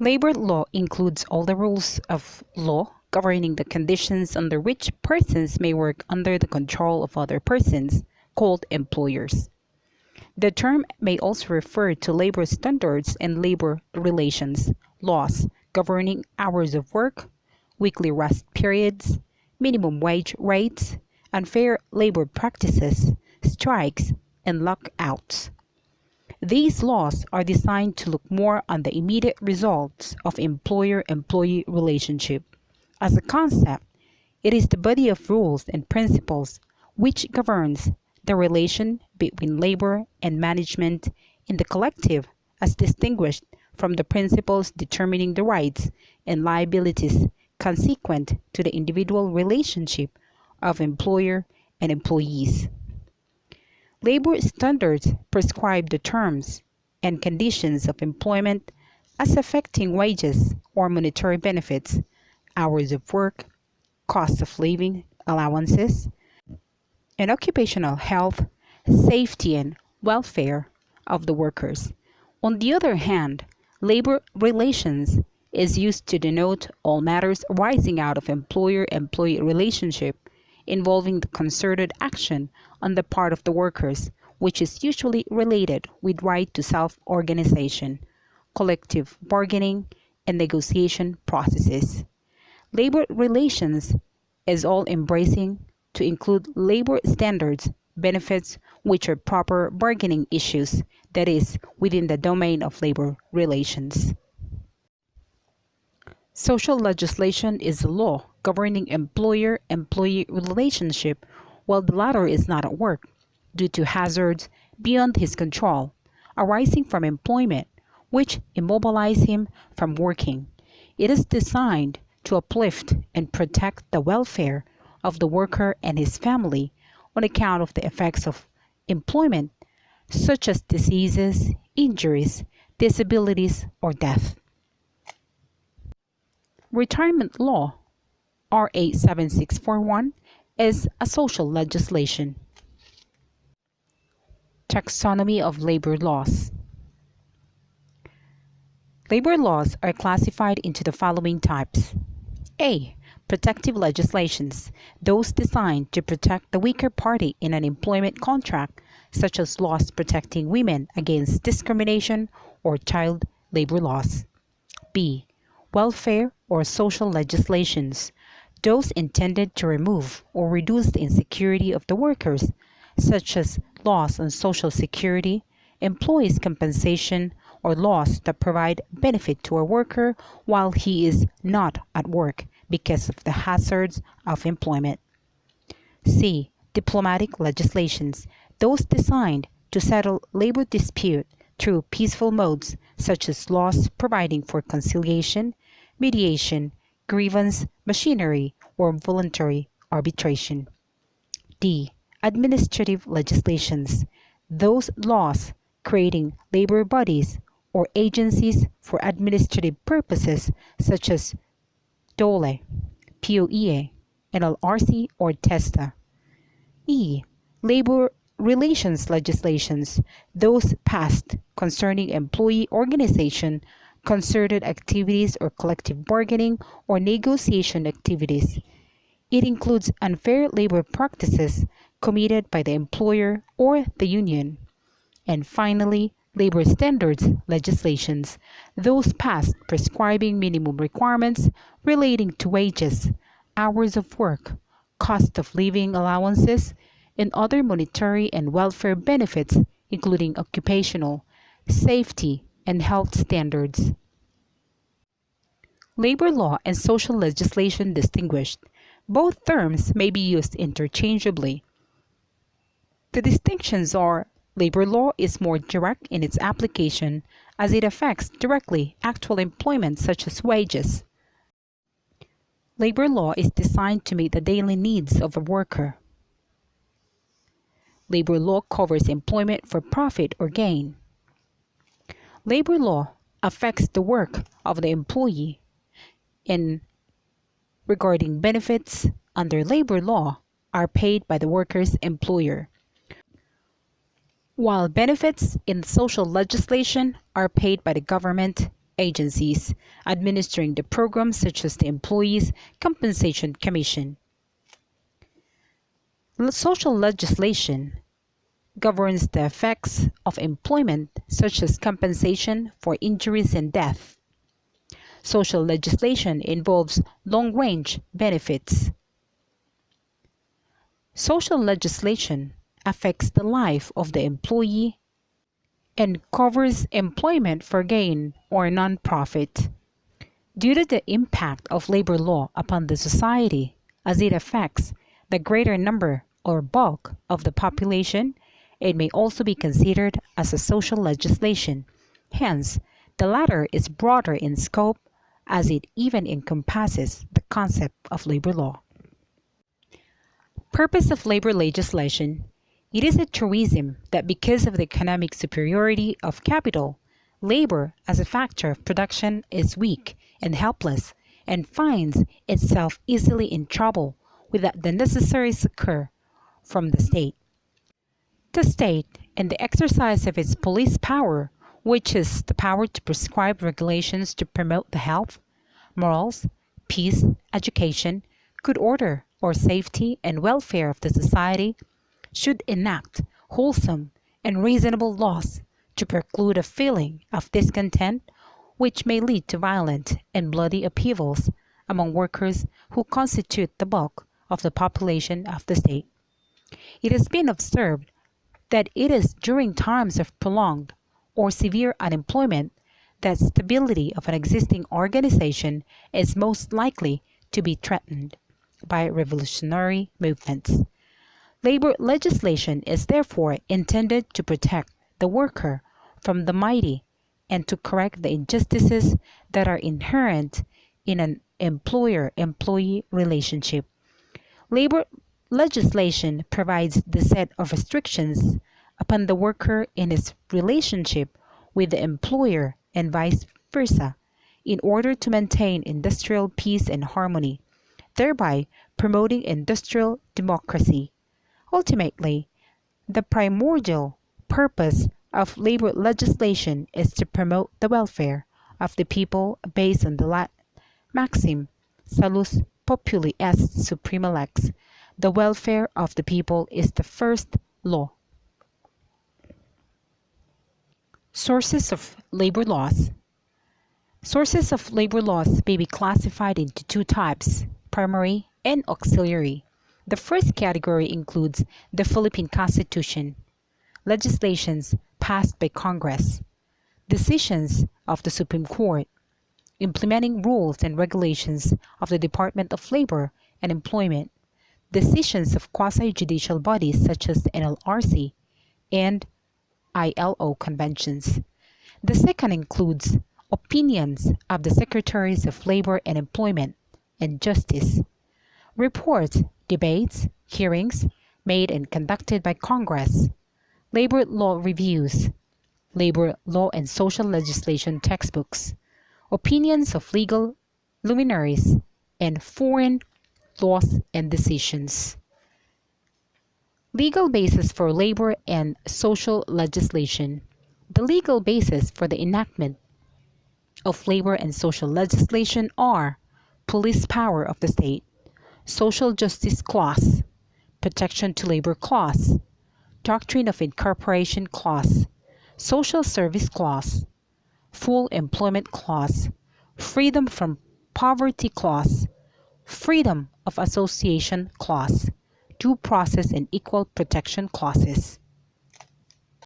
Labor law includes all the rules of law governing the conditions under which persons may work under the control of other persons, called employers. The term may also refer to labor standards and labor relations, laws governing hours of work, weekly rest periods, minimum wage rates, unfair labor practices, strikes, and lockouts. These laws are designed to look more on the immediate results of employer-employee relationship. As a concept, it is the body of rules and principles which governs the relation between labor and management in the collective, as distinguished from the principles determining the rights and liabilities consequent to the individual relationship of employer and employees. Labor standards prescribe the terms and conditions of employment as affecting wages or monetary benefits, hours of work, cost of living allowances, and occupational health, safety, and welfare of the workers. On the other hand, labor relations is used to denote all matters arising out of employer-employee relationship involving the concerted action on the part of the workers, which is usually related with right to self-organization, collective bargaining, and negotiation processes. Labor relations is all-embracing to include labor standards, benefits, which are proper bargaining issues, that is, within the domain of labor relations. Social legislation is a law governing employer-employee relationship while the latter is not at work, due to hazards beyond his control, arising from employment, which immobilize him from working. It is designed to uplift and protect the welfare of the worker and his family on account of the effects of employment, such as diseases, injuries, disabilities, or death. Retirement law, RA 7641, is a social legislation. Taxonomy of labor laws. Labor laws are classified into the following types. A. Protective legislations, those designed to protect the weaker party in an employment contract, such as laws protecting women against discrimination or child labor laws. B. Welfare or social legislations, those intended to remove or reduce the insecurity of the workers, such as laws on social security, employees' compensation, or laws that provide benefit to a worker while he is not at work because of the hazards of employment. C. Diplomatic legislations, those designed to settle labor dispute through peaceful modes, such as laws providing for conciliation, mediation, grievance, machinery, or voluntary arbitration. D. Administrative legislations, those laws creating labor bodies or agencies for administrative purposes, such as DOLE, POEA, NLRC, or TESTA. E. Labor relations legislations, those passed concerning employee organization, concerted activities or collective bargaining or negotiation activities. It includes unfair labor practices committed by the employer or the union. And finally, labor standards legislations, those passed prescribing minimum requirements relating to wages, hours of work, cost of living allowances, and other monetary and welfare benefits, including occupational, safety, and health standards. Labor law and social legislation distinguished. Both terms may be used interchangeably. The distinctions are: labor law is more direct in its application as it affects directly actual employment such as wages. Labor law is designed to meet the daily needs of a worker. Labor law covers employment for profit or gain. Labor law affects the work of the employee. And regarding benefits under labor law are paid by the worker's employer, while benefits in social legislation are paid by the government agencies administering the program, such as the Employees Compensation Commission. Social legislation governs the effects of employment, such as compensation for injuries and death. Social legislation involves long-range benefits. Social legislation affects the life of the employee and covers employment for gain or non-profit. Due to the impact of labor law upon the society, as it affects the greater number or bulk of the population, it may also be considered as a social legislation. Hence, the latter is broader in scope, as it even encompasses the concept of labor law. Purpose of labor legislation. It is a truism that because of the economic superiority of capital, labor as a factor of production is weak and helpless and finds itself easily in trouble without the necessary succor from the state. The state, in the exercise of its police power, which is the power to prescribe regulations to promote the health, morals, peace, education, good order, or safety and welfare of the society, should enact wholesome and reasonable laws to preclude a feeling of discontent which may lead to violent and bloody upheavals among workers who constitute the bulk of the population of the state. It has been observed that it is during times of prolonged or severe unemployment that stability of an existing organization is most likely to be threatened by revolutionary movements. Labor legislation is therefore intended to protect the worker from the mighty and to correct the injustices that are inherent in an employer-employee relationship. Labor legislation provides the set of restrictions upon the worker in his relationship with the employer and vice versa in order to maintain industrial peace and harmony, thereby promoting industrial democracy. Ultimately, the primordial purpose of labor legislation is to promote the welfare of the people based on the Latin maxim Salus populi est suprema lex. The welfare of the people is the first law. Sources of labor laws. Sources of labor laws may be classified into two types, primary and auxiliary. The first category includes the Philippine Constitution, legislations passed by Congress, decisions of the Supreme Court, implementing rules and regulations of the Department of Labor and Employment, decisions of quasi-judicial bodies such as the NLRC and ILO conventions. The second includes opinions of the Secretaries of Labor and Employment and Justice, reports, debates, hearings made and conducted by Congress, labor law reviews, labor law and social legislation textbooks, opinions of legal luminaries, and foreign laws and decisions. Legal basis for labor and social legislation. The legal basis for the enactment of labor and social legislation are police power of the state, social justice clause, protection to labor clause, doctrine of incorporation clause, social service clause, full employment clause, freedom from poverty clause, freedom of association clause, due process and equal protection clauses.